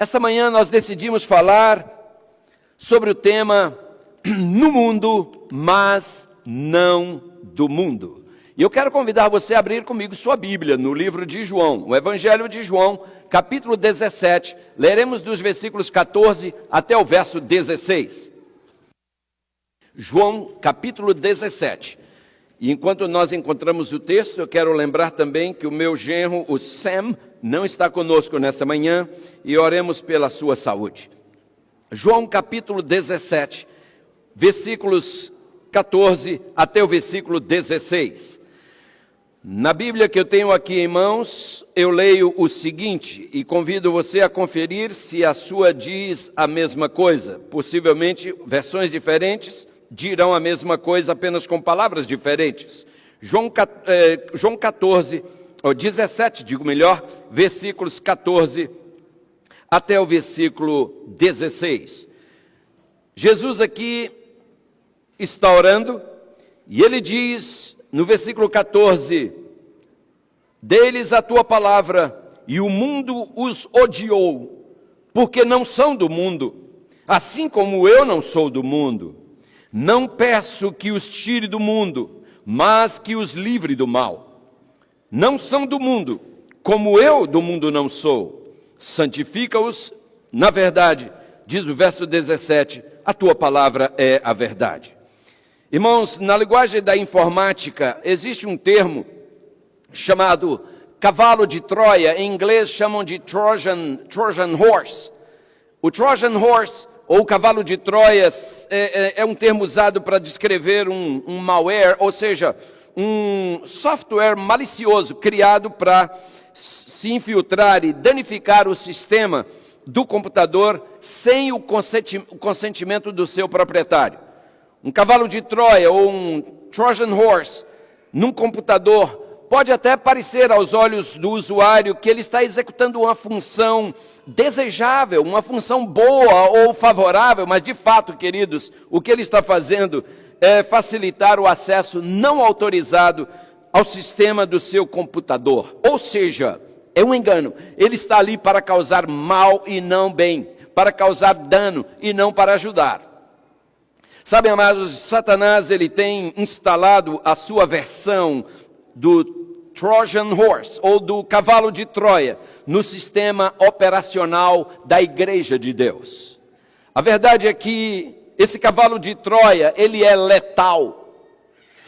Esta manhã nós decidimos falar sobre o tema no mundo, mas não do mundo. E eu quero convidar você a abrir comigo sua Bíblia no livro de João, o Evangelho de João, capítulo 17. Leremos dos versículos 14 até o verso 16. João, capítulo 17. E enquanto nós encontramos o texto, eu quero lembrar também que o meu genro, o Sam, não está conosco nessa manhã, e oremos pela sua saúde. João capítulo 17, versículos 14 até o versículo 16. Na Bíblia que eu tenho aqui em mãos, eu leio o seguinte, e convido você a conferir se a sua diz a mesma coisa. Possivelmente, versões diferentes dirão a mesma coisa, apenas com palavras diferentes. João 14, ou 17, digo melhor, versículos 14 até o versículo 16. Jesus aqui está orando, e ele diz no versículo 14, dê-lhes a tua palavra, e o mundo os odiou, porque não são do mundo, assim como eu não sou do mundo. Não peço que os tire do mundo, mas que os livre do mal. Não são do mundo, como eu do mundo não sou. Santifica-os na verdade, diz o verso 17, a tua palavra é a verdade. Irmãos, na linguagem da informática, existe um termo chamado cavalo de Troia, em inglês chamam de Trojan Horse. O Trojan Horse, ou cavalo de Troia, é um termo usado para descrever um malware, ou seja, um software malicioso criado para se infiltrar e danificar o sistema do computador sem o consentimento do seu proprietário. Um cavalo de Troia ou um Trojan Horse num computador pode até parecer aos olhos do usuário que ele está executando uma função desejável, uma função boa ou favorável, mas de fato, queridos, o que ele está fazendo é facilitar o acesso não autorizado ao sistema do seu computador. Ou seja, é um engano. Ele está ali para causar mal e não bem, para causar dano e não para ajudar. Sabe, amados, Satanás ele tem instalado a sua versão do Trojan Horse, ou do cavalo de Troia, no sistema operacional da Igreja de Deus. A verdade é que esse cavalo de Troia, ele é letal.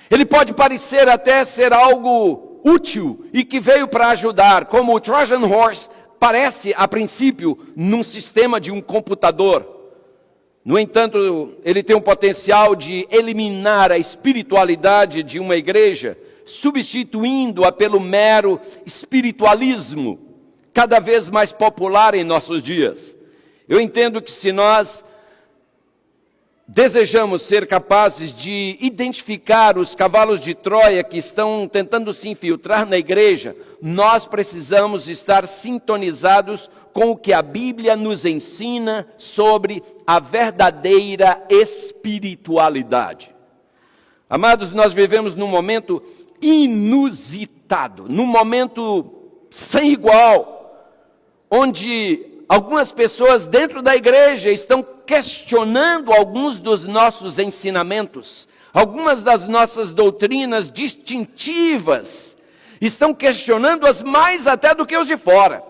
Ele pode parecer até ser algo útil e que veio para ajudar, como o Trojan Horse parece, a princípio, num sistema de um computador. No entanto, ele tem o potencial de eliminar a espiritualidade de uma igreja, substituindo-a pelo mero espiritualismo, cada vez mais popular em nossos dias. Eu entendo que se nós desejamos ser capazes de identificar os cavalos de Troia que estão tentando se infiltrar na igreja, nós precisamos estar sintonizados com o que a Bíblia nos ensina sobre a verdadeira espiritualidade. Amados, nós vivemos num momento inusitado, num momento sem igual, onde algumas pessoas dentro da igreja estão questionando alguns dos nossos ensinamentos, algumas das nossas doutrinas distintivas, estão questionando-as mais até do que os de fora.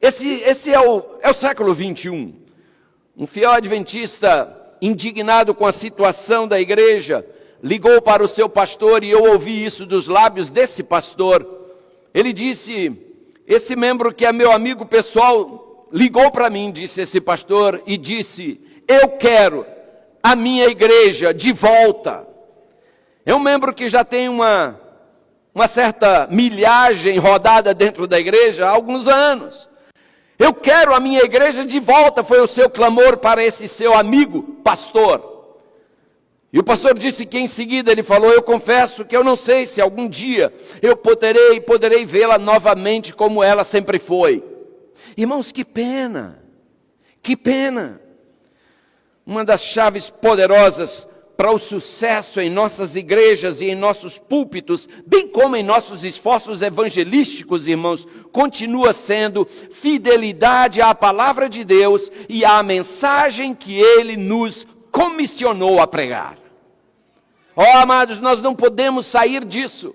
Esse é o século 21. Um fiel adventista, indignado com a situação da igreja, ligou para o seu pastor, e eu ouvi isso dos lábios desse pastor. Ele disse, esse membro que é meu amigo pessoal, ligou para mim, disse esse pastor, e disse, eu quero a minha igreja de volta. É um membro que já tem uma certa milhagem rodada dentro da igreja há alguns anos. Eu quero a minha igreja de volta, foi o seu clamor para esse seu amigo pastor. E o pastor disse que em seguida ele falou, eu confesso que eu não sei se algum dia eu poderei vê-la novamente como ela sempre foi. Irmãos, que pena, que pena. Uma das chaves poderosas para o sucesso em nossas igrejas e em nossos púlpitos, bem como em nossos esforços evangelísticos, irmãos, continua sendo fidelidade à palavra de Deus e à mensagem que Ele nos comissionou a pregar. Amados, nós não podemos sair disso.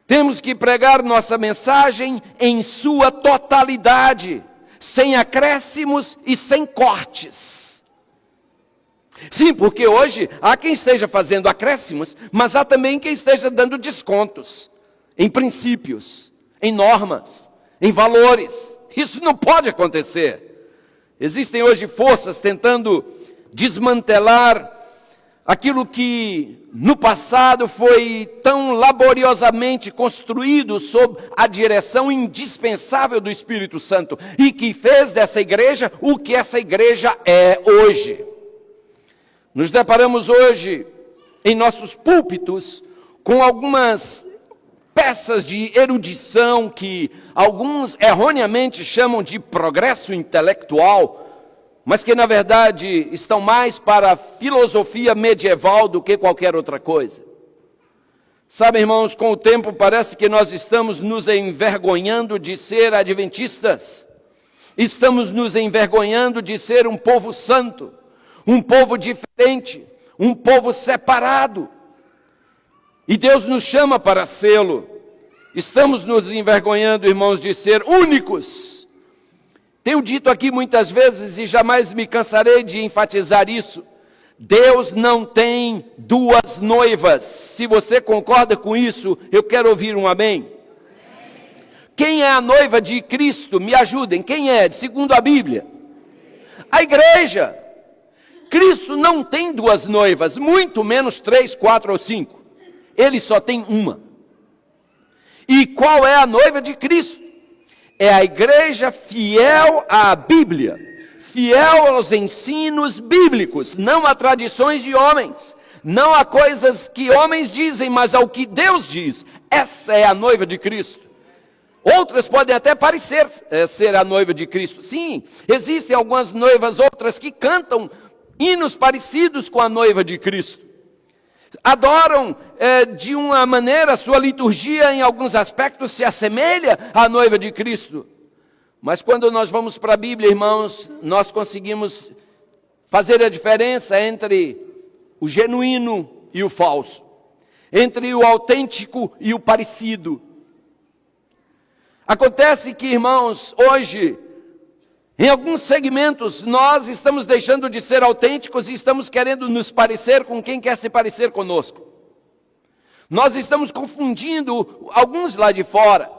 Temos que pregar nossa mensagem em sua totalidade, sem acréscimos e sem cortes. Sim, porque hoje há quem esteja fazendo acréscimos, mas há também quem esteja dando descontos em princípios, em normas, em valores. Isso não pode acontecer. Existem hoje forças tentando desmantelar aquilo que no passado foi tão laboriosamente construído sob a direção indispensável do Espírito Santo e que fez dessa igreja o que essa igreja é hoje. Nos deparamos hoje, em nossos púlpitos, com algumas peças de erudição que alguns erroneamente chamam de progresso intelectual, mas que na verdade estão mais para a filosofia medieval do que qualquer outra coisa. Sabe, irmãos, com o tempo parece que nós estamos nos envergonhando de ser adventistas, estamos nos envergonhando de ser um povo santo, um povo diferente, um povo separado. E Deus nos chama para sê-lo. Estamos nos envergonhando, irmãos, de ser únicos. Tenho dito aqui muitas vezes e jamais me cansarei de enfatizar isso. Deus não tem duas noivas. Se você concorda com isso, eu quero ouvir um amém. Quem é a noiva de Cristo? Me ajudem. Quem é? Segundo a Bíblia. A igreja. Cristo não tem duas noivas, muito menos 3, 4 ou 5. Ele só tem uma. E qual é a noiva de Cristo? É a igreja fiel à Bíblia, fiel aos ensinos bíblicos, não a tradições de homens, não a coisas que homens dizem, mas ao que Deus diz. Essa é a noiva de Cristo. Outras podem até parecer ser a noiva de Cristo. Sim, existem algumas noivas, outras que cantam hinos parecidos com a noiva de Cristo. Adoram de uma maneira, sua liturgia em alguns aspectos se assemelha à noiva de Cristo. Mas quando nós vamos para a Bíblia, irmãos, nós conseguimos fazer a diferença entre o genuíno e o falso, entre o autêntico e o parecido. Acontece que, irmãos, hoje, em alguns segmentos, nós estamos deixando de ser autênticos e estamos querendo nos parecer com quem quer se parecer conosco. Nós estamos confundindo alguns lá de fora,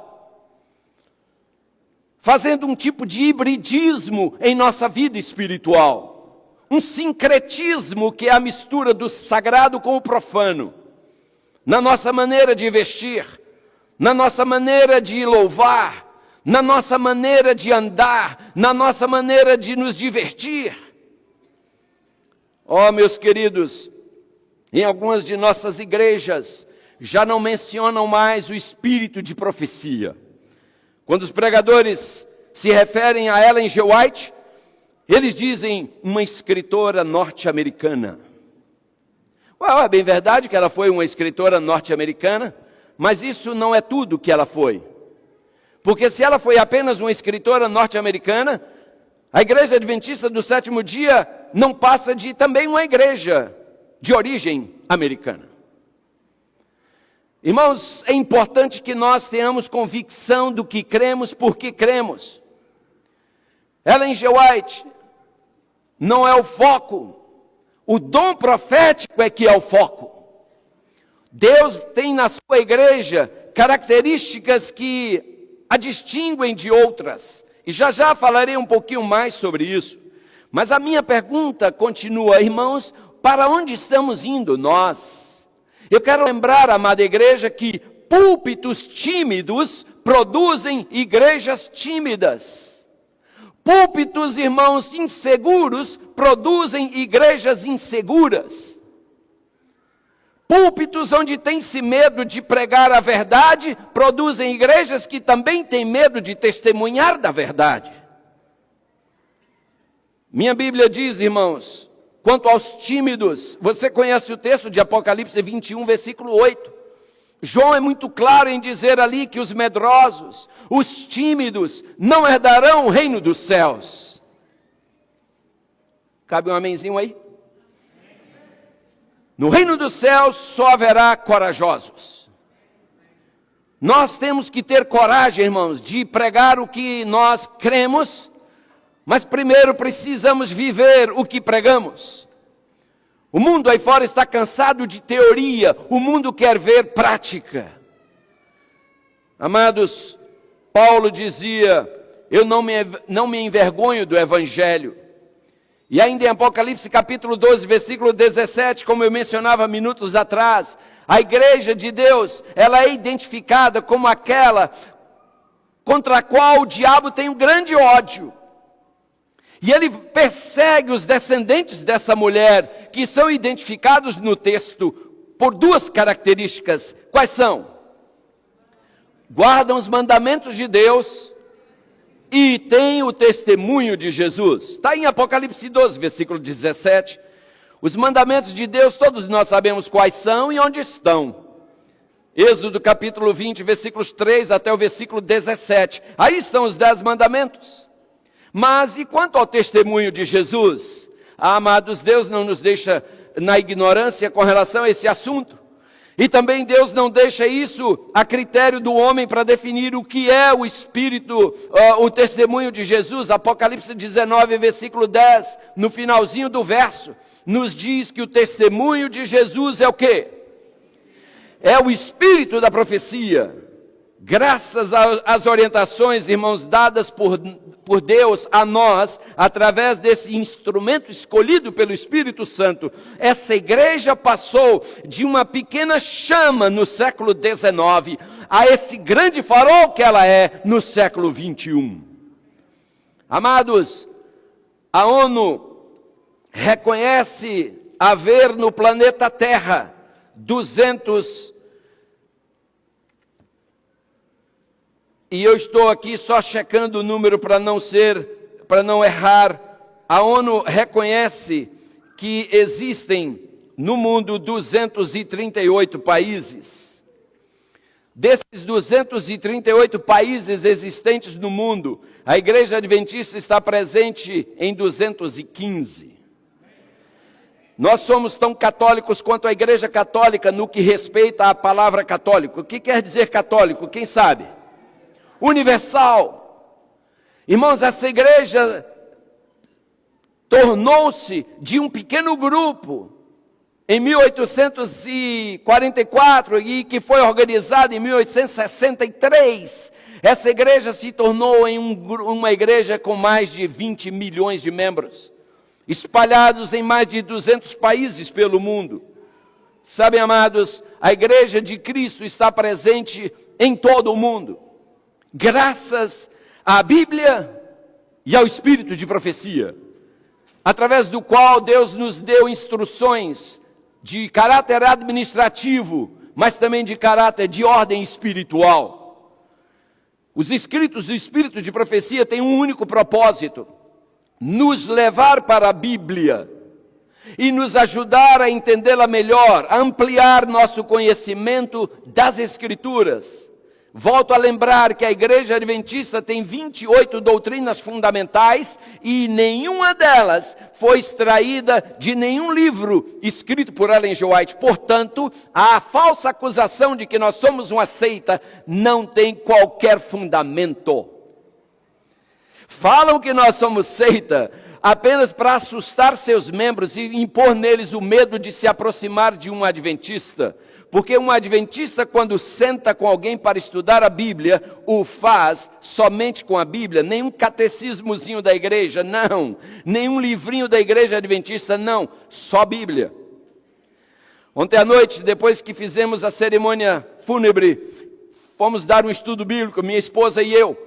fazendo um tipo de hibridismo em nossa vida espiritual. Um sincretismo que é a mistura do sagrado com o profano. Na nossa maneira de vestir, na nossa maneira de louvar, na nossa maneira de andar, na nossa maneira de nos divertir. Meus queridos, em algumas de nossas igrejas, já não mencionam mais o espírito de profecia. Quando os pregadores se referem a Ellen G. White, eles dizem uma escritora norte-americana. É bem verdade que ela foi uma escritora norte-americana, mas isso não é tudo que ela foi. Porque se ela foi apenas uma escritora norte-americana, a Igreja Adventista do Sétimo Dia não passa de também uma igreja de origem americana. Irmãos, é importante que nós tenhamos convicção do que cremos, porque cremos. Ellen G. White não é o foco, o dom profético é que é o foco. Deus tem na sua igreja características que a distinguem de outras, e já falarei um pouquinho mais sobre isso. Mas a minha pergunta continua, irmãos, para onde estamos indo nós? Eu quero lembrar, amada igreja, que púlpitos tímidos produzem igrejas tímidas. Púlpitos, irmãos, inseguros produzem igrejas inseguras. Púlpitos onde tem-se medo de pregar a verdade, produzem igrejas que também têm medo de testemunhar da verdade. Minha Bíblia diz, irmãos, Quanto aos tímidos, você conhece o texto de Apocalipse 21, versículo 8. João é muito claro em dizer ali que os medrosos, os tímidos, não herdarão o reino dos céus. Cabe um amenzinho aí? No reino dos céus só haverá corajosos. Nós temos que ter coragem, irmãos, de pregar o que nós cremos, mas primeiro precisamos viver o que pregamos. O mundo aí fora está cansado de teoria, o mundo quer ver prática. Amados, Paulo dizia, eu não me envergonho do Evangelho. E ainda em Apocalipse capítulo 12, versículo 17, como eu mencionava minutos atrás, a igreja de Deus, ela é identificada como aquela contra a qual o diabo tem um grande ódio. E ele persegue os descendentes dessa mulher, que são identificados no texto por duas características. Quais são? Guardam os mandamentos de Deus e têm o testemunho de Jesus. Está em Apocalipse 12, versículo 17. Os mandamentos de Deus, todos nós sabemos quais são e onde estão. Êxodo capítulo 20, versículos 3 até o versículo 17. Aí estão os 10 mandamentos. Mas e quanto ao testemunho de Jesus? Amados, Deus não nos deixa na ignorância com relação a esse assunto. E também Deus não deixa isso a critério do homem para definir o que é o Espírito, o testemunho de Jesus. Apocalipse 19, versículo 10, no finalzinho do verso, nos diz que o testemunho de Jesus é o quê? É o Espírito da profecia. Graças às orientações, irmãos, dadas por Deus a nós, através desse instrumento escolhido pelo Espírito Santo, essa igreja passou de uma pequena chama no século XIX a esse grande farol que ela é no século XXI. Amados, a ONU reconhece haver no planeta Terra 200. E eu estou aqui só checando o número para não errar. A ONU reconhece que existem no mundo 238 países. Desses 238 países existentes no mundo, a Igreja Adventista está presente em 215. Nós somos tão católicos quanto a Igreja Católica no que respeita à palavra católico. O que quer dizer católico? Quem sabe? Universal. Irmãos, essa igreja tornou-se de um pequeno grupo em 1844 e que foi organizada em 1863. Essa igreja se tornou uma igreja com mais de 20 milhões de membros, espalhados em mais de 200 países pelo mundo. Sabem, amados, a igreja de Cristo está presente em todo o mundo, graças à Bíblia e ao Espírito de profecia, através do qual Deus nos deu instruções de caráter administrativo, mas também de caráter de ordem espiritual. Os escritos do Espírito de profecia têm um único propósito: nos levar para a Bíblia e nos ajudar a entendê-la melhor, a ampliar nosso conhecimento das Escrituras. Volto a lembrar que a Igreja Adventista tem 28 doutrinas fundamentais e nenhuma delas foi extraída de nenhum livro escrito por Ellen G. White. Portanto, a falsa acusação de que nós somos uma seita não tem qualquer fundamento. Falam que nós somos seita apenas para assustar seus membros e impor neles o medo de se aproximar de um adventista. Porque um adventista, quando senta com alguém para estudar a Bíblia, o faz somente com a Bíblia, nenhum catecismozinho da igreja, não. Nenhum livrinho da igreja adventista, não. Só Bíblia. Ontem à noite, depois que fizemos a cerimônia fúnebre, fomos dar um estudo bíblico, minha esposa e eu.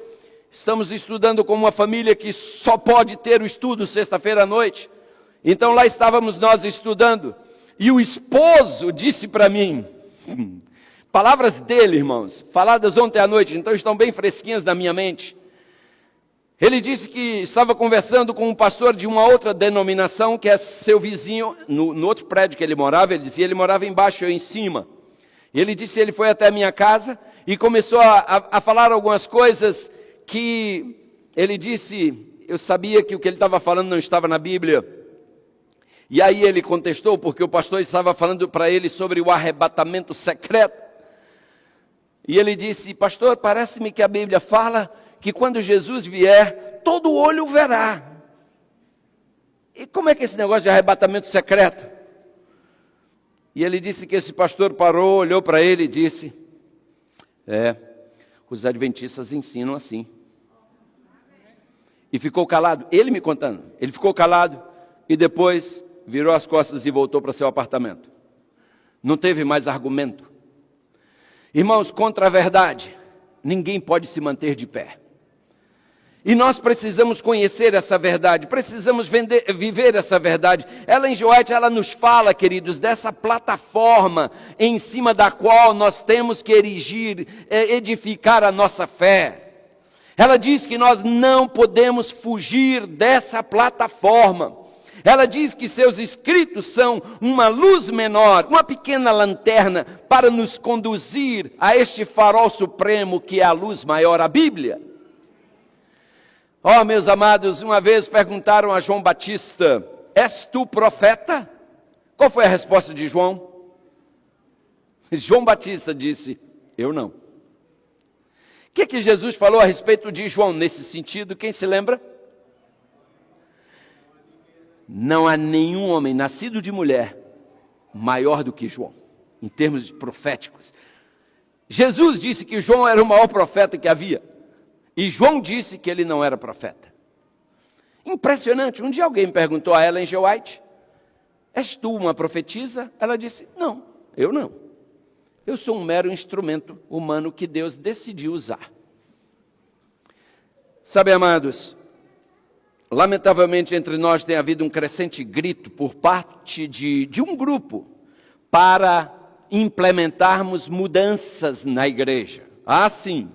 Estamos estudando com uma família que só pode ter o estudo sexta-feira à noite. Então lá estávamos nós estudando. E o esposo disse para mim, palavras dele, irmãos, faladas ontem à noite, então estão bem fresquinhas na minha mente. Ele disse que estava conversando com um pastor de uma outra denominação, que é seu vizinho, no outro prédio que ele morava. Ele dizia, ele morava embaixo, eu em cima. Ele disse, ele foi até a minha casa e começou a falar algumas coisas que ele disse, eu sabia que o que ele estava falando não estava na Bíblia. E aí ele contestou, porque o pastor estava falando para ele sobre o arrebatamento secreto. E ele disse, pastor, parece-me que a Bíblia fala que quando Jesus vier, todo olho o verá. E como é que é esse negócio de arrebatamento secreto? E ele disse que esse pastor parou, olhou para ele e disse, os adventistas ensinam assim. E ficou calado, ele me contando, ele ficou calado e depois virou as costas e voltou para seu apartamento. Não teve mais argumento. Irmãos, contra a verdade, ninguém pode se manter de pé. E nós precisamos conhecer essa verdade, precisamos viver essa verdade. Ellen G. White, ela nos fala, queridos, dessa plataforma em cima da qual nós temos que edificar a nossa fé. Ela diz que nós não podemos fugir dessa plataforma. Ela diz que seus escritos são uma luz menor, uma pequena lanterna para nos conduzir a este farol supremo que é a luz maior, a Bíblia. Meus amados, uma vez perguntaram a João Batista, és tu profeta? Qual foi a resposta de João? João Batista disse, eu não. O que Jesus falou a respeito de João nesse sentido? Quem se lembra? Não há nenhum homem nascido de mulher maior do que João, em termos proféticos. Jesus disse que João era o maior profeta que havia. E João disse que ele não era profeta. Impressionante. Um dia alguém me perguntou a Ellen G. White, és tu uma profetisa? Ela disse, não, eu não. Eu sou um mero instrumento humano que Deus decidiu usar. Sabe, amados, lamentavelmente entre nós tem havido um crescente grito por parte de um grupo para implementarmos mudanças na igreja. Sim.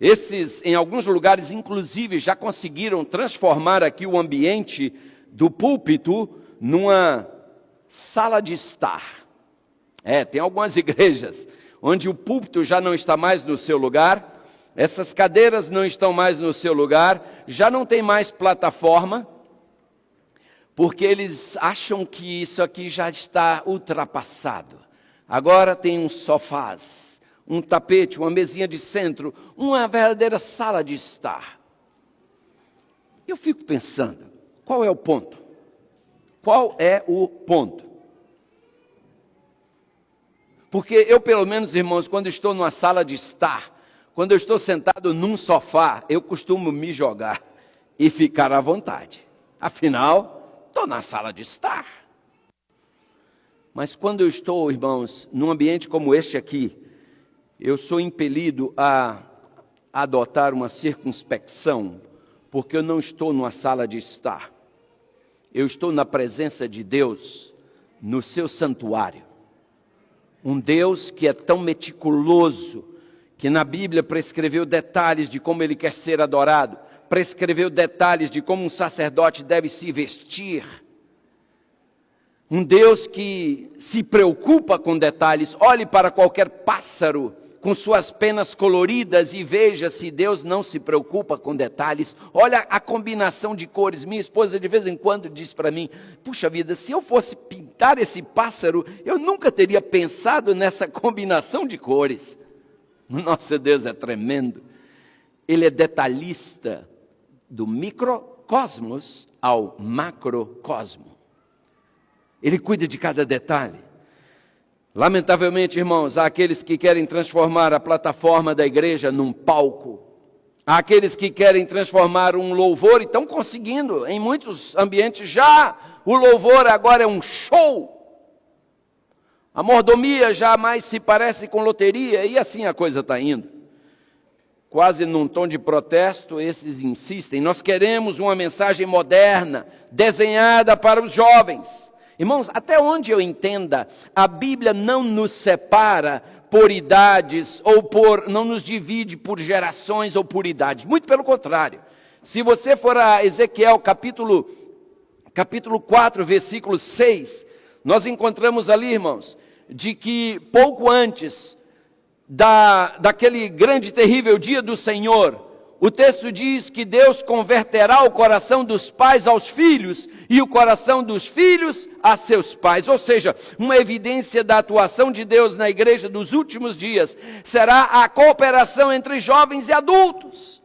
Esses, em alguns lugares, inclusive, já conseguiram transformar aqui o ambiente do púlpito numa sala de estar. Tem algumas igrejas onde o púlpito já não está mais no seu lugar, essas cadeiras não estão mais no seu lugar, já não tem mais plataforma, porque eles acham que isso aqui já está ultrapassado. Agora tem uns sofás, um tapete, uma mesinha de centro, uma verdadeira sala de estar. Eu fico pensando, qual é o ponto? Qual é o ponto? Porque eu, pelo menos, irmãos, quando estou numa sala de estar, quando eu estou sentado num sofá, eu costumo me jogar e ficar à vontade. Afinal, estou na sala de estar. Mas quando eu estou, irmãos, num ambiente como este aqui, eu sou impelido a adotar uma circunspecção, porque eu não estou numa sala de estar. Eu estou na presença de Deus, no seu santuário. Um Deus que é tão meticuloso, que na Bíblia prescreveu detalhes de como Ele quer ser adorado, prescreveu detalhes de como um sacerdote deve se vestir. Um Deus que se preocupa com detalhes. Olhe para qualquer pássaro com suas penas coloridas e veja se Deus não se preocupa com detalhes. Olha a combinação de cores. Minha esposa de vez em quando diz para mim, puxa vida, se eu fosse pintar esse pássaro, eu nunca teria pensado nessa combinação de cores. Nosso Deus é tremendo. Ele é detalhista do microcosmos ao macrocosmo. Ele cuida de cada detalhe. Lamentavelmente, irmãos, há aqueles que querem transformar a plataforma da igreja num palco. Há aqueles que querem transformar um louvor e estão conseguindo. Em muitos ambientes já o louvor agora é um show. A mordomia jamais se parece com loteria e assim a coisa está indo. Quase num tom de protesto, esses insistem. Nós queremos uma mensagem moderna, desenhada para os jovens. Irmãos, até onde eu entenda, a Bíblia não nos separa por idades, não nos divide por gerações ou por idades. Muito pelo contrário. Se você for a Ezequiel capítulo 4, versículo 6, nós encontramos ali, irmãos, de que pouco antes daquele grande e terrível dia do Senhor, o texto diz que Deus converterá o coração dos pais aos filhos e o coração dos filhos a seus pais. Ou seja, uma evidência da atuação de Deus na igreja dos últimos dias será a cooperação entre jovens e adultos.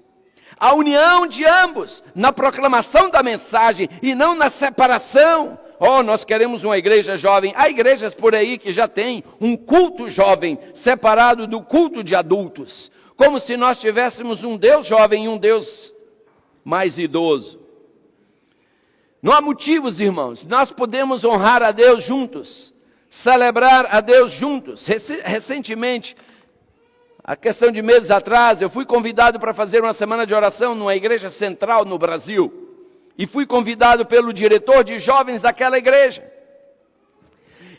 A união de ambos na proclamação da mensagem e não na separação. Oh, nós queremos uma igreja jovem. Há igrejas por aí que já têm um culto jovem separado do culto de adultos. Como se nós tivéssemos um Deus jovem e um Deus mais idoso. Não há motivos, irmãos. Nós podemos honrar a Deus juntos, celebrar a Deus juntos. Recentemente, a questão de meses atrás, eu fui convidado para fazer uma semana de oração numa igreja central no Brasil. E fui convidado pelo diretor de jovens daquela igreja.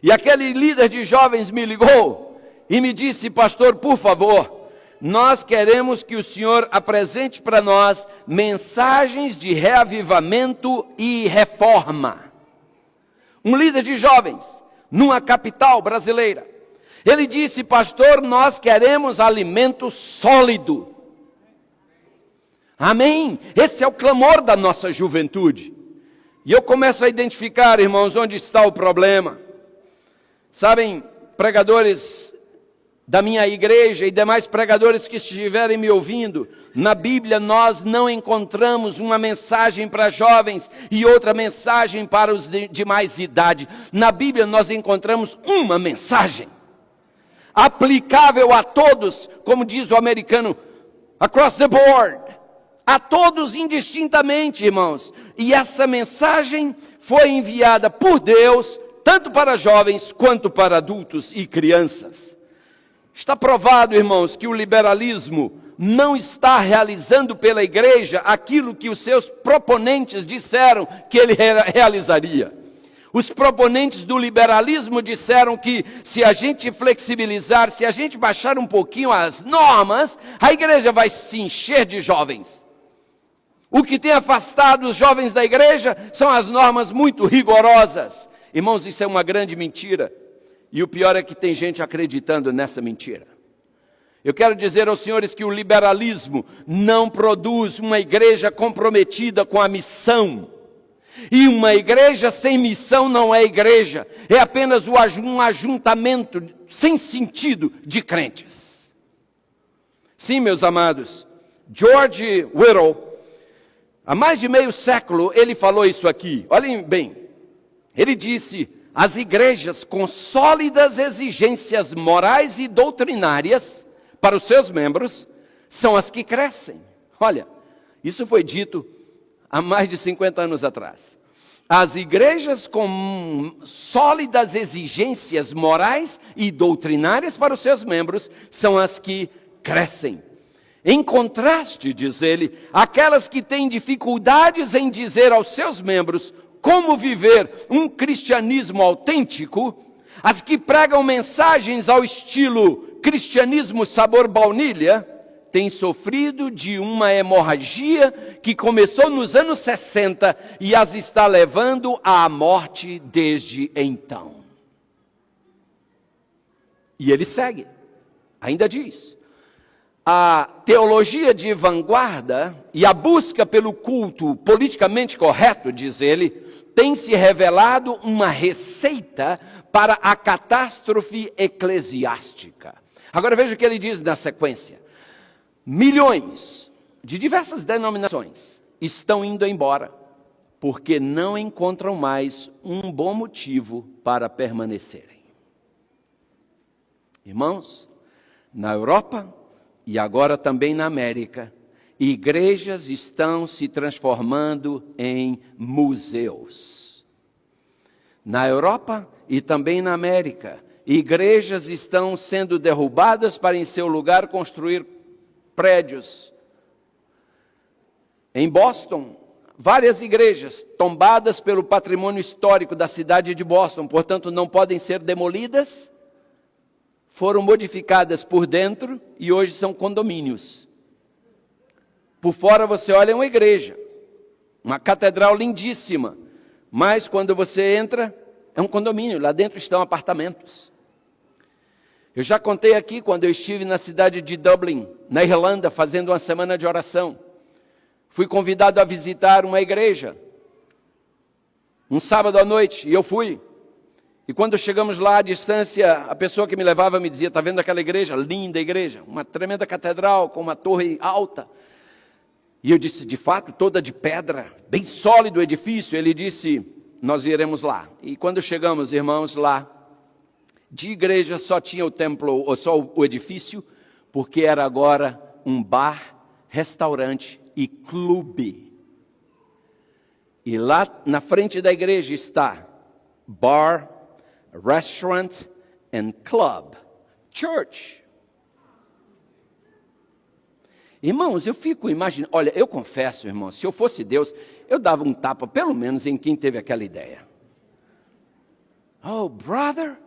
E aquele líder de jovens me ligou e me disse: pastor, por favor, nós queremos que o senhor apresente para nós mensagens de reavivamento e reforma. Um líder de jovens, numa capital brasileira. Ele disse: pastor, nós queremos alimento sólido. Amém? Esse é o clamor da nossa juventude. E eu começo a identificar, irmãos, onde está o problema. Sabem, pregadores da minha igreja e demais pregadores que estiverem me ouvindo, na Bíblia nós não encontramos uma mensagem para jovens e outra mensagem para os de mais idade. Na Bíblia nós encontramos uma mensagem, aplicável a todos, como diz o americano, across the board. A todos indistintamente, irmãos. E essa mensagem foi enviada por Deus, tanto para jovens quanto para adultos e crianças. Está provado, irmãos, que o liberalismo não está realizando pela igreja aquilo que os seus proponentes disseram que ele realizaria. Os proponentes do liberalismo disseram que se a gente flexibilizar, se a gente baixar um pouquinho as normas, a igreja vai se encher de jovens. O que tem afastado os jovens da igreja são as normas muito rigorosas. Irmãos, isso é uma grande mentira. E o pior é que tem gente acreditando nessa mentira. Eu quero dizer aos senhores que o liberalismo não produz uma igreja comprometida com a missão. E uma igreja sem missão não é igreja. É apenas um ajuntamento sem sentido de crentes. Sim, meus amados, George Whittle, há mais de meio século, ele falou isso aqui. Olhem bem, ele disse: as igrejas com sólidas exigências morais e doutrinárias para os seus membros são as que crescem. Olha, isso foi dito há mais de 50 anos atrás. As igrejas com sólidas exigências morais e doutrinárias para os seus membros são as que crescem. Em contraste, diz ele, aquelas que têm dificuldades em dizer aos seus membros como viver um cristianismo autêntico, as que pregam mensagens ao estilo cristianismo sabor baunilha, têm sofrido de uma hemorragia que começou nos anos 60 e as está levando à morte desde então. E ele segue, ainda diz: a teologia de vanguarda e a busca pelo culto politicamente correto, diz ele, tem se revelado uma receita para a catástrofe eclesiástica. Agora veja o que ele diz na sequência. Milhões de diversas denominações estão indo embora, porque não encontram mais um bom motivo para permanecerem. Irmãos, na Europa e agora também na América, igrejas estão se transformando em museus. Na Europa e também na América, igrejas estão sendo derrubadas para em seu lugar construir prédios. Em Boston, várias igrejas tombadas pelo patrimônio histórico da cidade de Boston, portanto não podem ser demolidas, foram modificadas por dentro e hoje são condomínios. Por fora você olha uma igreja, uma catedral lindíssima, mas quando você entra, é um condomínio, lá dentro estão apartamentos. Eu já contei aqui quando eu estive na cidade de Dublin, na Irlanda, fazendo uma semana de oração. Fui convidado a visitar uma igreja, um sábado à noite, e eu fui. E quando chegamos lá à distância, a pessoa que me levava me dizia, está vendo aquela igreja? Linda igreja, uma tremenda catedral com uma torre alta. E eu disse, de fato, toda de pedra, bem sólido o edifício. Ele disse, nós iremos lá. E quando chegamos, irmãos, lá, de igreja só tinha o templo, ou só o edifício, porque era agora um bar, restaurante e clube. E lá na frente da igreja está bar, restaurant and club, church. Irmãos, eu fico imaginando, olha, eu confesso, irmãos, se eu fosse Deus, eu dava um tapa, pelo menos, em quem teve aquela ideia. Oh, brother!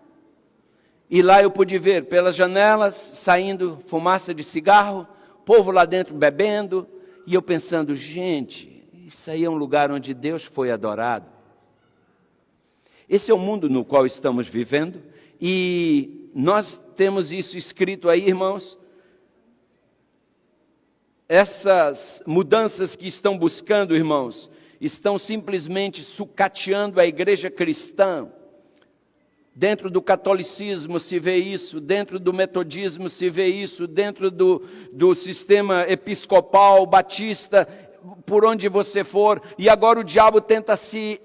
E lá eu pude ver, pelas janelas, saindo fumaça de cigarro, povo lá dentro bebendo, e eu pensando, gente, isso aí é um lugar onde Deus foi adorado. Esse é o mundo no qual estamos vivendo, e nós temos isso escrito aí, irmãos. Essas mudanças que estão buscando, irmãos, estão simplesmente sucateando a igreja cristã. Dentro do catolicismo se vê isso, dentro do metodismo se vê isso, dentro do sistema episcopal, batista, por onde você for. E agora o diabo tenta se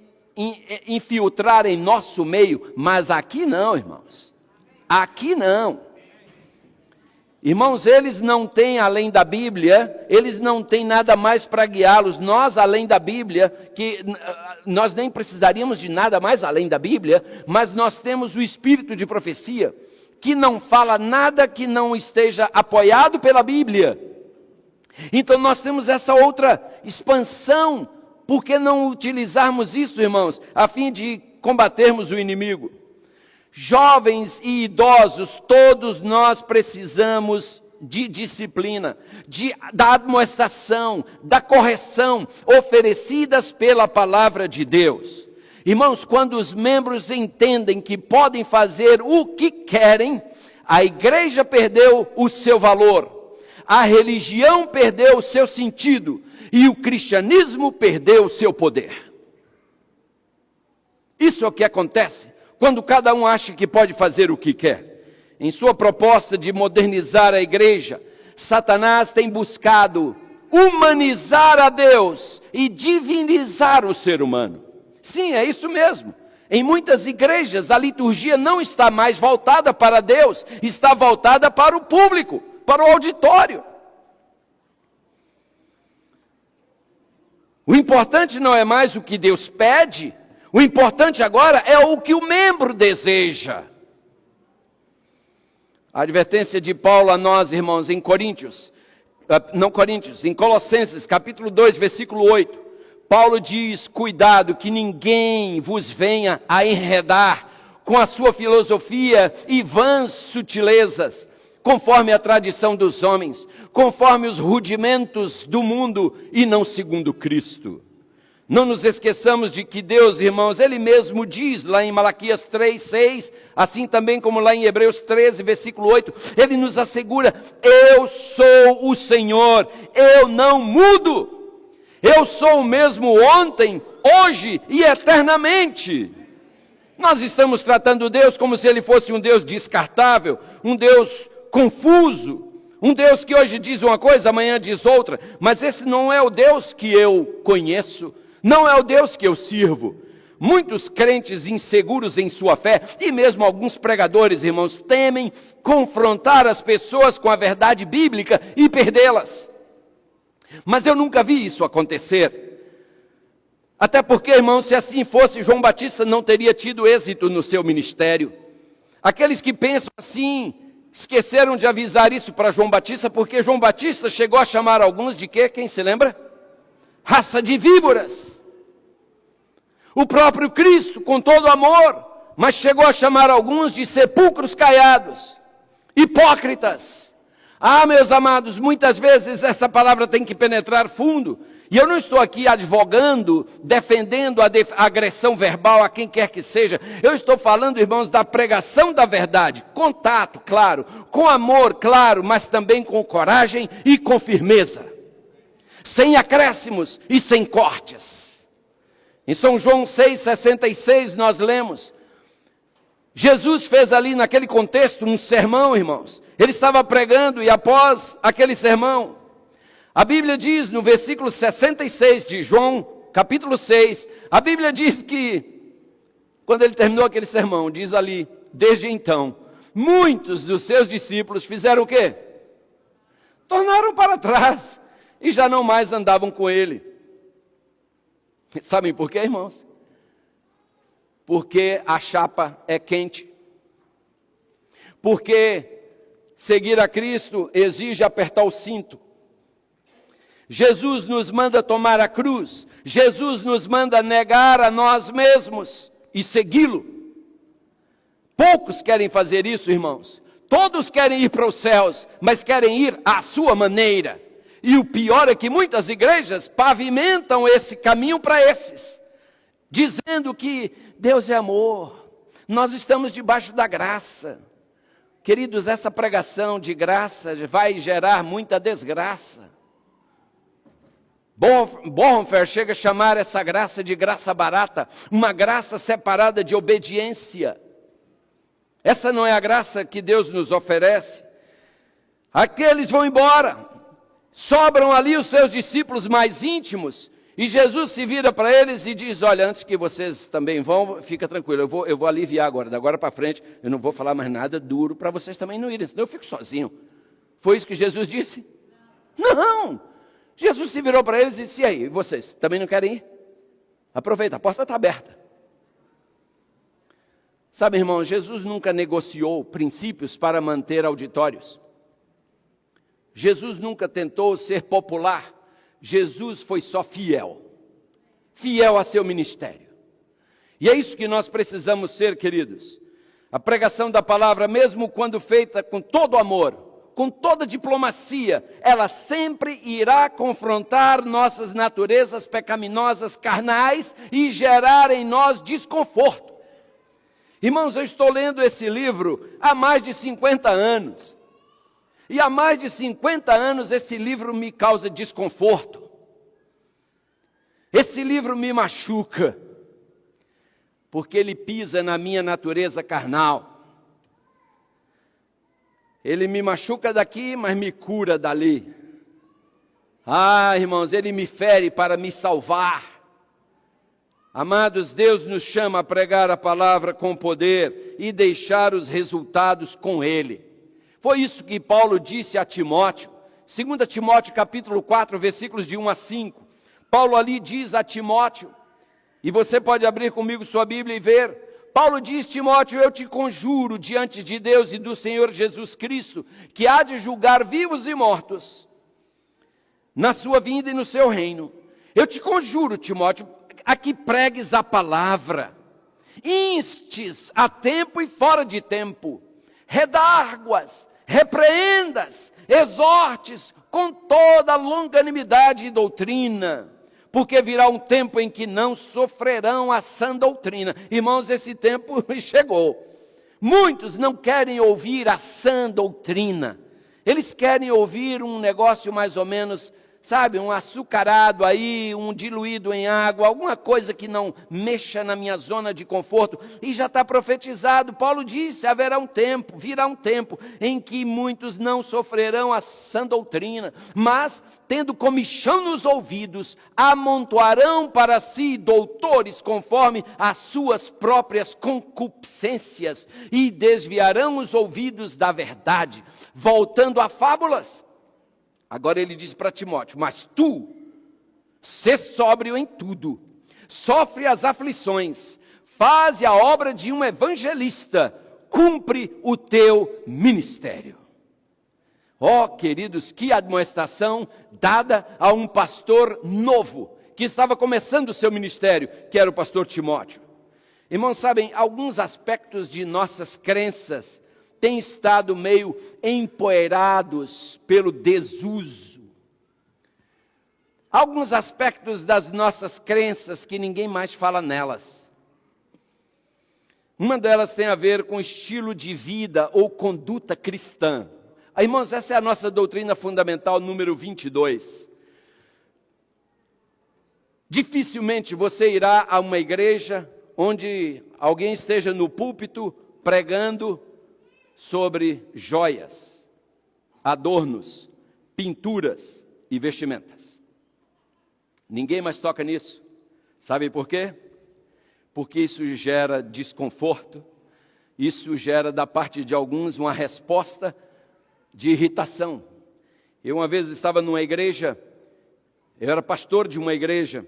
infiltrar em nosso meio, mas aqui não, irmãos. Aqui não. Irmãos, eles não têm além da Bíblia, eles não têm nada mais para guiá-los. Nós, além da Bíblia, que nós nem precisaríamos de nada mais além da Bíblia, mas nós temos o espírito de profecia, que não fala nada que não esteja apoiado pela Bíblia. Então nós temos essa outra expansão. Por que não utilizarmos isso, irmãos, a fim de combatermos o inimigo? Jovens e idosos, todos nós precisamos de disciplina, da admoestação, da correção, oferecidas pela palavra de Deus. Irmãos, quando os membros entendem que podem fazer o que querem, a igreja perdeu o seu valor, a religião perdeu o seu sentido, e o cristianismo perdeu o seu poder. Isso é o que acontece quando cada um acha que pode fazer o que quer. Em sua proposta de modernizar a igreja, Satanás tem buscado humanizar a Deus e divinizar o ser humano. Sim, é isso mesmo. Em muitas igrejas, a liturgia não está mais voltada para Deus, está voltada para o público, para o auditório. O importante não é mais o que Deus pede, o importante agora é o que o membro deseja. A advertência de Paulo a nós, irmãos, em em Colossenses, capítulo 2, versículo 8. Paulo diz, cuidado que ninguém vos venha a enredar com a sua filosofia e vãs sutilezas, conforme a tradição dos homens, conforme os rudimentos do mundo e não segundo Cristo. Não nos esqueçamos de que Deus, irmãos, Ele mesmo diz lá em Malaquias 3, 6, assim também como lá em Hebreus 13, versículo 8, Ele nos assegura, eu sou o Senhor, eu não mudo, eu sou o mesmo ontem, hoje e eternamente. Nós estamos tratando Deus como se Ele fosse um Deus descartável, um Deus confuso, um Deus que hoje diz uma coisa, amanhã diz outra, mas esse não é o Deus que eu conheço, não é o Deus que eu sirvo. Muitos crentes inseguros em sua fé, e mesmo alguns pregadores, irmãos, temem confrontar as pessoas com a verdade bíblica e perdê-las. Mas eu nunca vi isso acontecer. Até porque, irmãos, se assim fosse, João Batista não teria tido êxito no seu ministério. Aqueles que pensam assim, esqueceram de avisar isso para João Batista, porque João Batista chegou a chamar alguns de quê? Quem se lembra? Raça de víboras. O próprio Cristo, com todo amor, mas chegou a chamar alguns de sepulcros caiados, hipócritas. Ah, meus amados, muitas vezes essa palavra tem que penetrar fundo. E eu não estou aqui advogando, defendendo a agressão verbal a quem quer que seja. Eu estou falando, irmãos, da pregação da verdade. Contato, claro. Com amor, claro, mas também com coragem e com firmeza. Sem acréscimos e sem cortes. Em São João 6,66 nós lemos. Jesus fez ali naquele contexto um sermão, irmãos. Ele estava pregando e após aquele sermão, a Bíblia diz no versículo 66 de João, capítulo 6, a Bíblia diz que, quando ele terminou aquele sermão, diz ali, desde então, muitos dos seus discípulos fizeram o quê? Tornaram para trás e já não mais andavam com ele. Sabem por quê, irmãos? Porque a chapa é quente. Porque seguir a Cristo exige apertar o cinto. Jesus nos manda tomar a cruz. Jesus nos manda negar a nós mesmos e segui-lo. Poucos querem fazer isso, irmãos. Todos querem ir para os céus, mas querem ir à sua maneira. E o pior é que muitas igrejas pavimentam esse caminho para esses, dizendo que Deus é amor, nós estamos debaixo da graça. Queridos, essa pregação de graça vai gerar muita desgraça. Bonhoeffer chega a chamar essa graça de graça barata, uma graça separada de obediência. Essa não é a graça que Deus nos oferece. Aqueles vão embora, sobram ali os seus discípulos mais íntimos, e Jesus se vira para eles e diz, olha, antes que vocês também vão, fica tranquilo, eu vou aliviar agora, da agora para frente, eu não vou falar mais nada duro para vocês também não irem, senão eu fico sozinho. Foi isso que Jesus disse? Não! Jesus se virou para eles e disse, e aí, vocês também não querem ir? Aproveita, a porta está aberta. Sabe, irmãos, Jesus nunca negociou princípios para manter auditórios. Jesus nunca tentou ser popular. Jesus foi só fiel. Fiel a seu ministério. E é isso que nós precisamos ser, queridos. A pregação da palavra, mesmo quando feita com todo amor, com toda diplomacia, ela sempre irá confrontar nossas naturezas pecaminosas carnais e gerar em nós desconforto. Irmãos, eu estou lendo esse livro há mais de 50 anos. E há mais de 50 anos esse livro me causa desconforto. Esse livro me machuca, porque ele pisa na minha natureza carnal. Ele me machuca daqui, mas me cura dali. Ah, irmãos, ele me fere para me salvar. Amados, Deus nos chama a pregar a palavra com poder e deixar os resultados com Ele. Foi isso que Paulo disse a Timóteo. 2 Timóteo capítulo 4, versículos de 1 a 5. Paulo ali diz a Timóteo, e você pode abrir comigo sua Bíblia e ver. Paulo diz, Timóteo, eu te conjuro diante de Deus e do Senhor Jesus Cristo, que há de julgar vivos e mortos, na sua vinda e no seu reino. Eu te conjuro, Timóteo, a que pregues a palavra, instes a tempo e fora de tempo, redarguas, repreendas, exortes com toda a longanimidade e doutrina, porque virá um tempo em que não sofrerão a sã doutrina. Irmãos, esse tempo chegou. Muitos não querem ouvir a sã doutrina. Eles querem ouvir um negócio mais ou menos, sabe, um açucarado aí, um diluído em água, alguma coisa que não mexa na minha zona de conforto. E já está profetizado, Paulo disse, haverá um tempo, virá um tempo em que muitos não sofrerão a sã doutrina, mas, tendo comichão nos ouvidos, amontoarão para si doutores conforme as suas próprias concupiscências e desviarão os ouvidos da verdade, voltando a fábulas. Agora ele diz para Timóteo, mas tu, sê sóbrio em tudo, sofre as aflições, faze a obra de um evangelista, cumpre o teu ministério. Ó, queridos, que admoestação dada a um pastor novo, que estava começando o seu ministério, que era o pastor Timóteo. Irmãos, sabem, alguns aspectos de nossas crenças têm estado meio empoeirados pelo desuso. Alguns aspectos das nossas crenças que ninguém mais fala nelas. Uma delas tem a ver com estilo de vida ou conduta cristã. Irmãos, essa é a nossa doutrina fundamental número 22. Dificilmente você irá a uma igreja onde alguém esteja no púlpito pregando sobre joias, adornos, pinturas e vestimentas. Ninguém mais toca nisso. Sabe por quê? Porque isso gera desconforto, isso gera da parte de alguns uma resposta de irritação. Eu uma vez estava numa igreja, eu era pastor de uma igreja,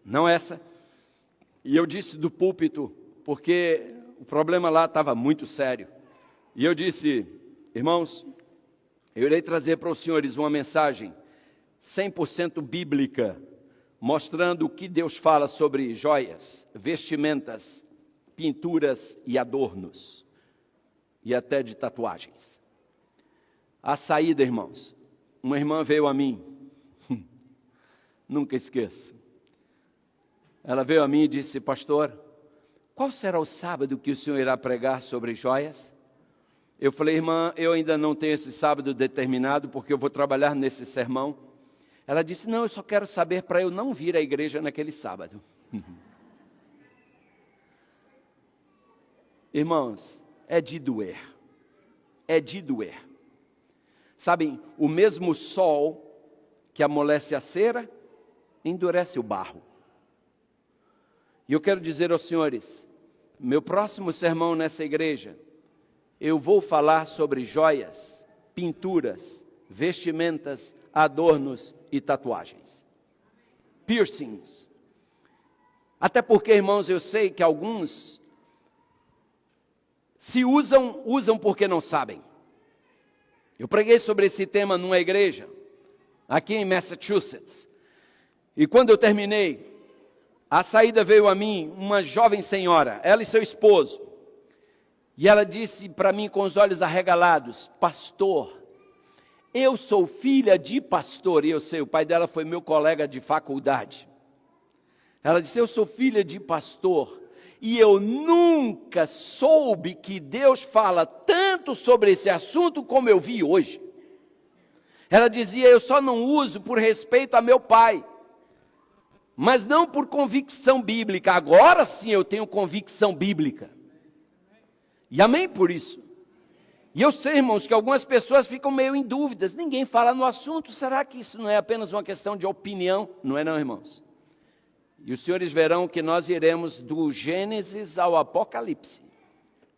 não essa, e eu disse do púlpito, porque o problema lá estava muito sério, e eu disse: irmãos, eu irei trazer para os senhores uma mensagem 100% bíblica, mostrando o que Deus fala sobre joias, vestimentas, pinturas e adornos, e até de tatuagens. A saída, irmãos, uma irmã veio a mim, nunca esqueço. Ela veio a mim e disse: pastor, qual será o sábado que o senhor irá pregar sobre joias? Eu falei: irmã, eu ainda não tenho esse sábado determinado, porque eu vou trabalhar nesse sermão. Ela disse: não, eu só quero saber para eu não vir à igreja naquele sábado. Irmãos, é de doer. É de doer. Sabem, o mesmo sol que amolece a cera, endurece o barro. E eu quero dizer aos senhores, meu próximo sermão nessa igreja, eu vou falar sobre joias, pinturas, vestimentas, adornos e tatuagens. Piercings. Até porque, irmãos, eu sei que alguns se usam porque não sabem. Eu preguei sobre esse tema numa igreja, aqui em Massachusetts. E quando eu terminei, a saída veio a mim uma jovem senhora, ela e seu esposo. E ela disse para mim com os olhos arregalados: pastor, eu sou filha de pastor. E eu sei, o pai dela foi meu colega de faculdade. Ela disse: eu sou filha de pastor. E eu nunca soube que Deus fala tanto sobre esse assunto como eu vi hoje. Ela dizia: eu só não uso por respeito a meu pai, mas não por convicção bíblica. Agora sim eu tenho convicção bíblica. E amém por isso. E eu sei, irmãos, que algumas pessoas ficam meio em dúvidas. Ninguém fala no assunto. Será que isso não é apenas uma questão de opinião? Não é não, irmãos? E os senhores verão que nós iremos do Gênesis ao Apocalipse.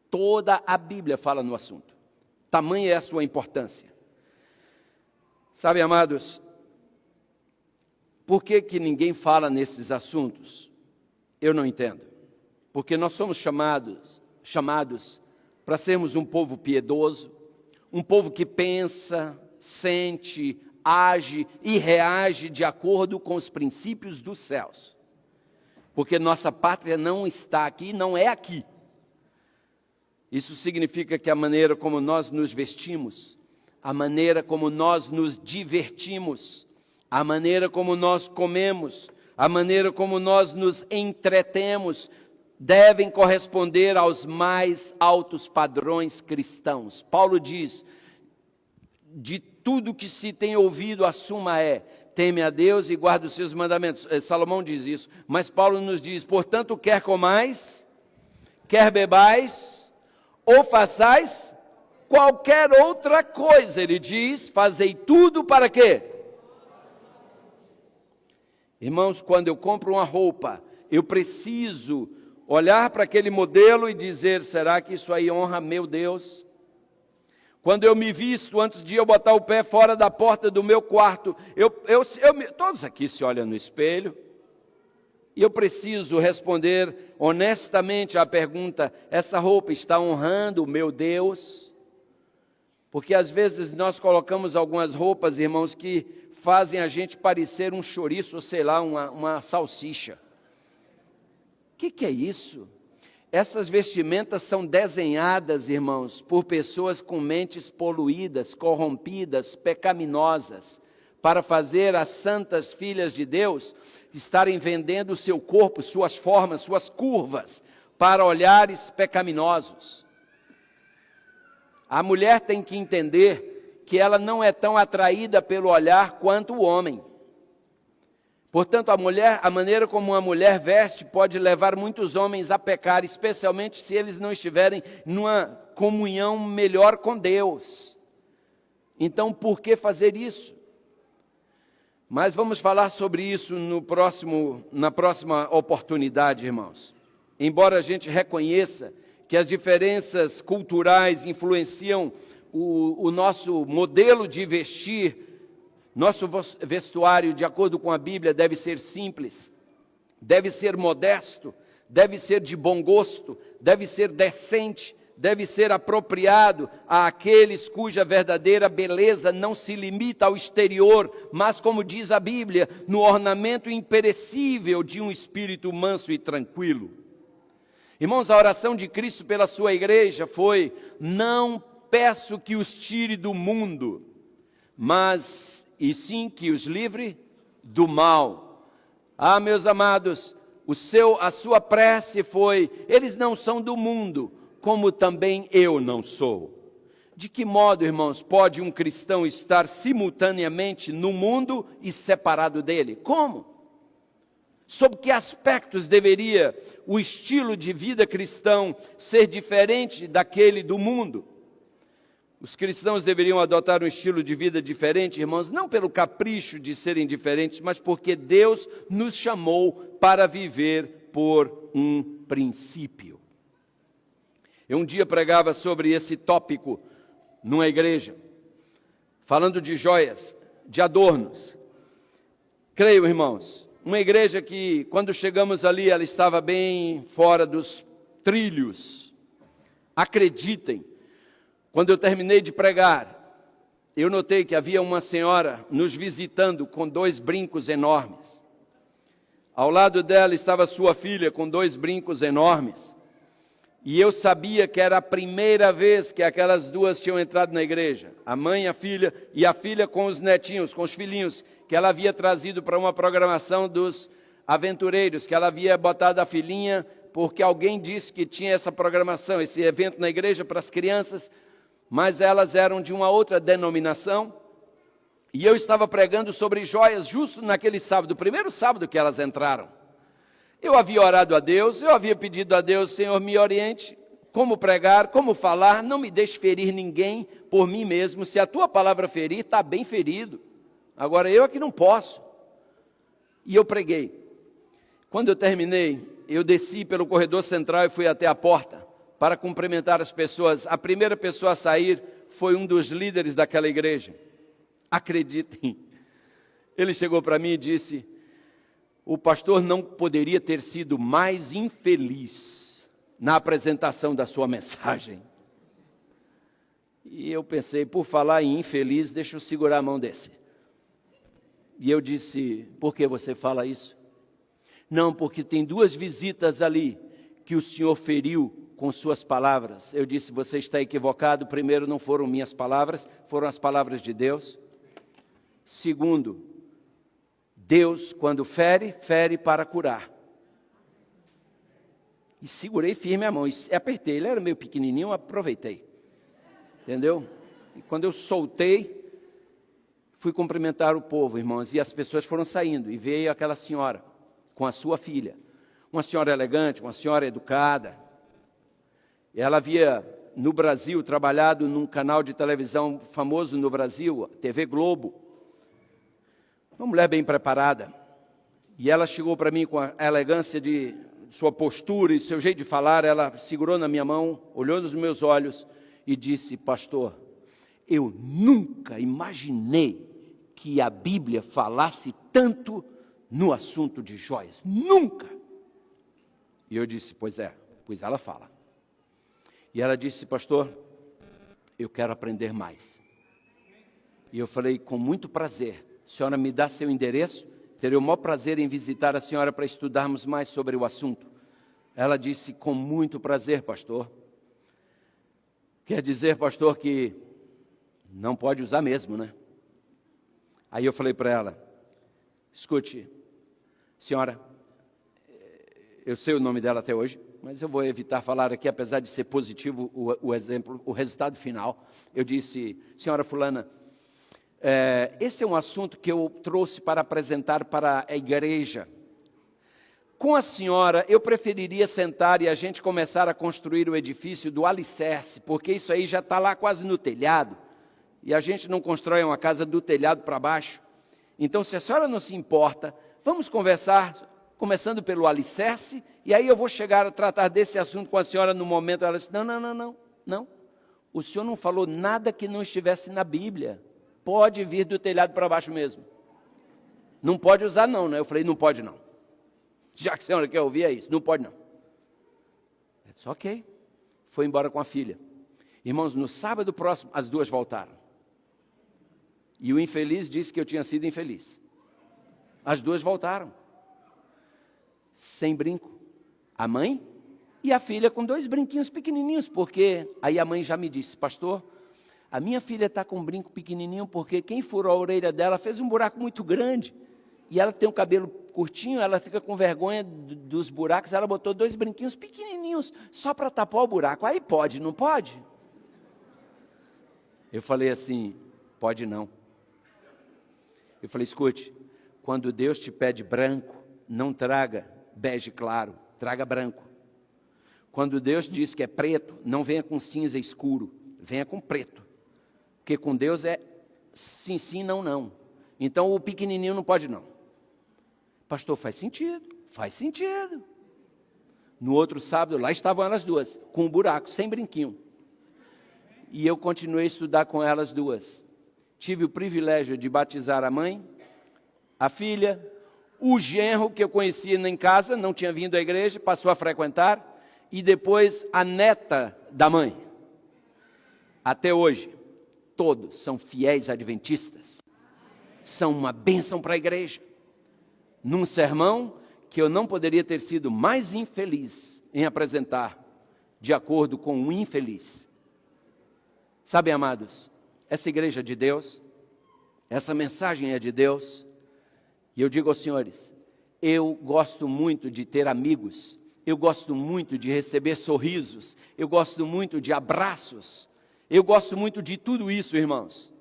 Toda a Bíblia fala no assunto. Tamanha é a sua importância. Sabe, amados, por que ninguém fala nesses assuntos? Eu não entendo. Porque nós somos chamados para sermos um povo piedoso, um povo que pensa, sente, age e reage de acordo com os princípios dos céus. Porque nossa pátria não está aqui, não é aqui. Isso significa que a maneira como nós nos vestimos, a maneira como nós nos divertimos, a maneira como nós comemos, a maneira como nós nos entretemos, devem corresponder aos mais altos padrões cristãos. Paulo diz: de tudo que se tem ouvido, a suma é: teme a Deus e guarda os seus mandamentos. Salomão diz isso, mas Paulo nos diz: portanto, quer comais, quer bebais, ou façais qualquer outra coisa, ele diz, fazei tudo para quê? Irmãos, quando eu compro uma roupa, eu preciso olhar para aquele modelo e dizer: será que isso aí honra meu Deus? Quando eu me visto, antes de eu botar o pé fora da porta do meu quarto, todos aqui se olham no espelho, e eu preciso responder honestamente à pergunta: essa roupa está honrando o meu Deus? Porque às vezes nós colocamos algumas roupas, irmãos, que fazem a gente parecer um chouriço, ou sei lá, uma salsicha. O que é isso? Essas vestimentas são desenhadas, irmãos, por pessoas com mentes poluídas, corrompidas, pecaminosas, para fazer as santas filhas de Deus estarem vendendo o seu corpo, suas formas, suas curvas, para olhares pecaminosos. A mulher tem que entender que ela não é tão atraída pelo olhar quanto o homem. Portanto, a maneira como uma mulher veste pode levar muitos homens a pecar, especialmente se eles não estiverem numa comunhão melhor com Deus. Então, por que fazer isso? Mas vamos falar sobre isso na próxima oportunidade, irmãos. Embora a gente reconheça que as diferenças culturais influenciam o nosso modelo de vestir, nosso vestuário, de acordo com a Bíblia, deve ser simples, deve ser modesto, deve ser de bom gosto, deve ser decente, deve ser apropriado àqueles cuja verdadeira beleza não se limita ao exterior, mas, como diz a Bíblia, no ornamento imperecível de um espírito manso e tranquilo. Irmãos, a oração de Cristo pela sua igreja foi: não peço que os tire do mundo, e sim que os livre do mal. Ah, meus amados, a sua prece foi: eles não são do mundo, como também eu não sou. De que modo, irmãos, pode um cristão estar simultaneamente no mundo e separado dele? Como? Sob que aspectos deveria o estilo de vida cristão ser diferente daquele do mundo? Os cristãos deveriam adotar um estilo de vida diferente, irmãos, não pelo capricho de serem diferentes, mas porque Deus nos chamou para viver por um princípio. Eu um dia pregava sobre esse tópico numa igreja, falando de joias, de adornos. Creio, irmãos, uma igreja que, quando chegamos ali, ela estava bem fora dos trilhos. Acreditem, quando eu terminei de pregar, eu notei que havia uma senhora nos visitando com 2 brincos enormes. Ao lado dela estava sua filha com 2 brincos enormes. E eu sabia que era a primeira vez que aquelas duas tinham entrado na igreja. A mãe e a filha com os netinhos, com os filhinhos, que ela havia trazido para uma programação dos aventureiros, que ela havia botado a filhinha, porque alguém disse que tinha essa programação, esse evento na igreja para as crianças, mas elas eram de uma outra denominação, e eu estava pregando sobre joias justo naquele sábado, o primeiro sábado que elas entraram. Eu havia orado a Deus, eu havia pedido a Deus: Senhor, me oriente como pregar, como falar, não me deixe ferir ninguém por mim mesmo. Se a tua palavra ferir, está bem ferido. Agora eu é que não posso. E eu preguei. Quando eu terminei, eu desci pelo corredor central e fui até a porta para cumprimentar as pessoas. A primeira pessoa a sair foi um dos líderes daquela igreja. Acreditem, ele chegou para mim e disse: o pastor não poderia ter sido mais infeliz na apresentação da sua mensagem. E eu pensei, por falar em infeliz, deixa eu segurar a mão desse. E eu disse: por que você fala isso? Não, porque tem 2 visitas ali que o senhor feriu com suas palavras. Eu disse: você está equivocado. Primeiro, não foram minhas palavras, foram as palavras de Deus. Segundo, Deus, quando fere, fere para curar. E segurei firme a mão, e apertei. Ele era meio pequenininho, aproveitei. Entendeu? E quando eu soltei, fui cumprimentar o povo, irmãos, e as pessoas foram saindo, e veio aquela senhora com a sua filha. Uma senhora elegante, uma senhora educada. Ela havia, no Brasil, trabalhado num canal de televisão famoso no Brasil, TV Globo. Uma mulher bem preparada. E ela chegou para mim com a elegância de sua postura e seu jeito de falar. Ela segurou na minha mão, olhou nos meus olhos e disse: pastor, eu nunca imaginei que a Bíblia falasse tanto no assunto de joias. Nunca! E eu disse: pois ela fala. E ela disse: pastor, eu quero aprender mais. E eu falei: com muito prazer. A senhora me dá seu endereço? Terei o maior prazer em visitar a senhora para estudarmos mais sobre o assunto. Ela disse, com muito prazer, pastor. Quer dizer, pastor, que não pode usar mesmo, né? Aí eu falei para ela, escute, senhora, eu sei o nome dela até hoje, mas eu vou evitar falar aqui, apesar de ser positivo o exemplo, o resultado final. Eu disse, senhora fulana, esse é um assunto que eu trouxe para apresentar para a igreja. Com a senhora, eu preferiria sentar e a gente começar a construir o edifício do alicerce, porque isso aí já está lá quase no telhado, e a gente não constrói uma casa do telhado para baixo. Então, se a senhora não se importa, vamos conversar, começando pelo alicerce, e aí eu vou chegar a tratar desse assunto com a senhora no momento. Ela disse, não. O senhor não falou nada que não estivesse na Bíblia. Pode vir do telhado para baixo mesmo. Não pode usar não, né? Eu falei, não pode não. Já que a senhora quer ouvir, é isso. Não pode não. Eu disse, ok. Foi embora com a filha. Irmãos, no sábado próximo, as duas voltaram. E o infeliz disse que eu tinha sido infeliz. As duas voltaram. Sem brinco. A mãe e a filha com 2 brinquinhos pequenininhos. Porque aí a mãe já me disse, pastor, a minha filha está com um brinco pequenininho porque quem furou a orelha dela fez um buraco muito grande. E ela tem o cabelo curtinho, ela fica com vergonha dos buracos, ela botou 2 brinquinhos pequenininhos, só para tapar o buraco. Aí pode, não pode? Eu falei assim, pode não. Eu falei, escute, quando Deus te pede branco, não traga bege claro, traga branco. Quando Deus diz que é preto, não venha com cinza escuro, venha com preto. Porque com Deus é sim, sim, não, não. Então o pequenininho não pode não. Pastor, faz sentido, faz sentido. No outro sábado, lá estavam elas duas, com um buraco, sem brinquinho. E eu continuei a estudar com elas duas. Tive o privilégio de batizar a mãe, a filha, o genro que eu conhecia em casa, não tinha vindo à igreja, passou a frequentar, e depois a neta da mãe. Até hoje, todos são fiéis adventistas. São uma bênção para a igreja. Num sermão que eu não poderia ter sido mais infeliz em apresentar, de acordo com um infeliz. Sabem, amados, essa igreja é de Deus, essa mensagem é de Deus, e eu digo aos senhores, eu gosto muito de ter amigos, eu gosto muito de receber sorrisos, eu gosto muito de abraços, eu gosto muito de tudo isso, irmãos,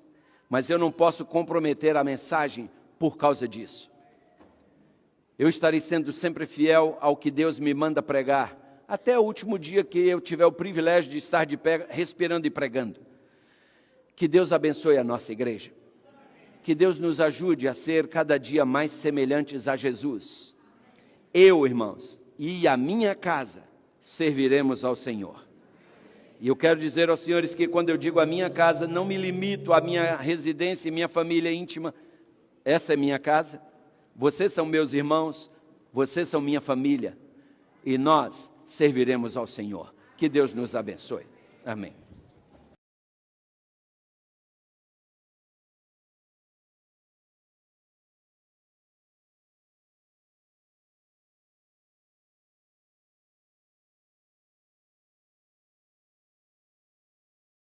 mas eu não posso comprometer a mensagem por causa disso. Eu estarei sendo sempre fiel ao que Deus me manda pregar, até o último dia que eu tiver o privilégio de estar de pé, respirando e pregando. Que Deus abençoe a nossa igreja. Que Deus nos ajude a ser cada dia mais semelhantes a Jesus. Eu, irmãos, e a minha casa serviremos ao Senhor. E eu quero dizer aos senhores que quando eu digo a minha casa, não me limito à minha residência e minha família íntima. Essa é minha casa. Vocês são meus irmãos, vocês são minha família, e nós serviremos ao Senhor. Que Deus nos abençoe. Amém.